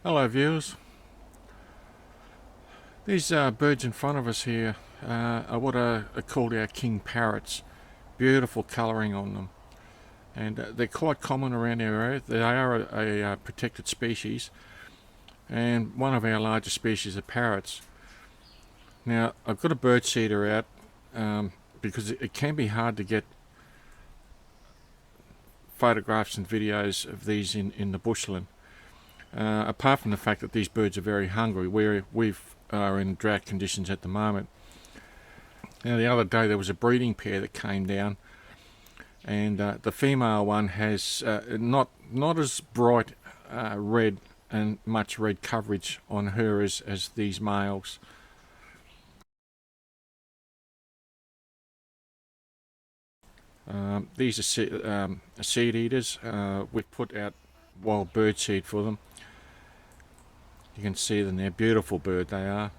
Hello viewers. These birds in front of us here are what are called our king parrots. Beautiful colouring on them, and they're quite common around our area. They are a protected species and one of our largest species of parrots. Now I've got a bird seeder out because it can be hard to get photographs and videos of these in the bushland. Apart from the fact that these birds are very hungry, we are in drought conditions at the moment. Now the other day there was a breeding pair that came down, and the female one has not as bright red and much red coverage on her as these males. These are seed eaters. We've put out wild bird seed for them. You can see them, they're beautiful bird they are.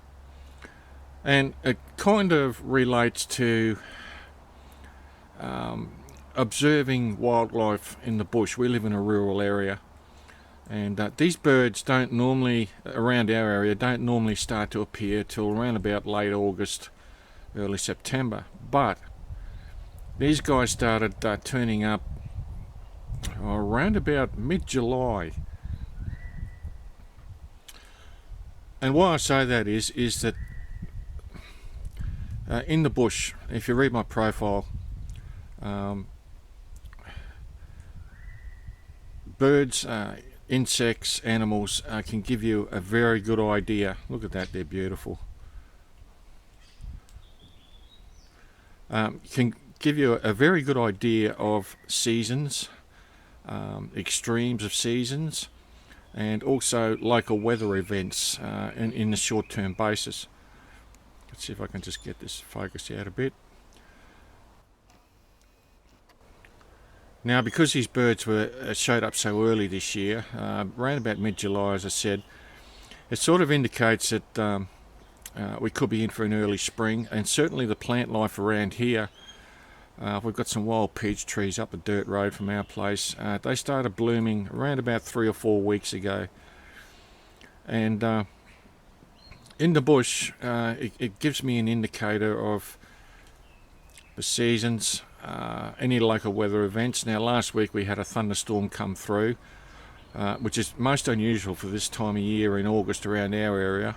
And it kind of relates to observing wildlife in the bush. We live in a rural area, and these birds don't normally, around our area, don't normally start to appear till around about late August, early September. But these guys started turning up around about mid-July. And why I say that is that in the bush, if you read my profile, birds, insects, animals can give you a very good idea. Look at that, they're beautiful. Can give you a very good idea of seasons, extremes of seasons, and also local weather events in a short-term basis. Let's see if I can just get this focused out a bit. Now, because these birds showed up so early this year, around about mid-July, as I said, it sort of indicates that we could be in for an early spring, and certainly the plant life around here. We've got some wild peach trees up the dirt road from our place. They started blooming around about 3 or 4 weeks ago, and in the bush it gives me an indicator of the seasons, any local weather events. Now last week we had a thunderstorm come through, which is most unusual for this time of year in August around our area,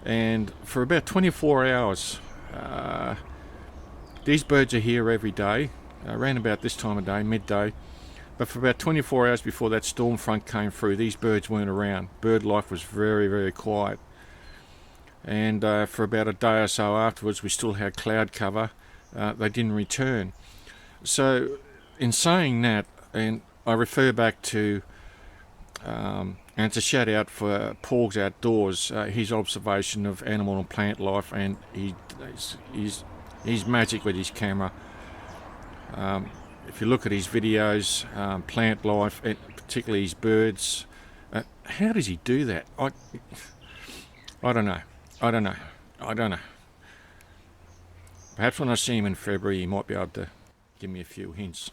and for about 24 hours these birds are here every day, around about this time of day, midday. But for about 24 hours before that storm front came through, these birds weren't around. Bird life was very, very quiet. And for about a day or so afterwards, we still had cloud cover. They didn't return. So in saying that, and I refer back to, and it's a shout out for Paul's Outdoors, his observation of animal and plant life, and he's magic with his camera. If you look at his videos, plant life, and particularly his birds, how does he do that? I don't know. I don't know. Perhaps when I see him in February, he might be able to give me a few hints.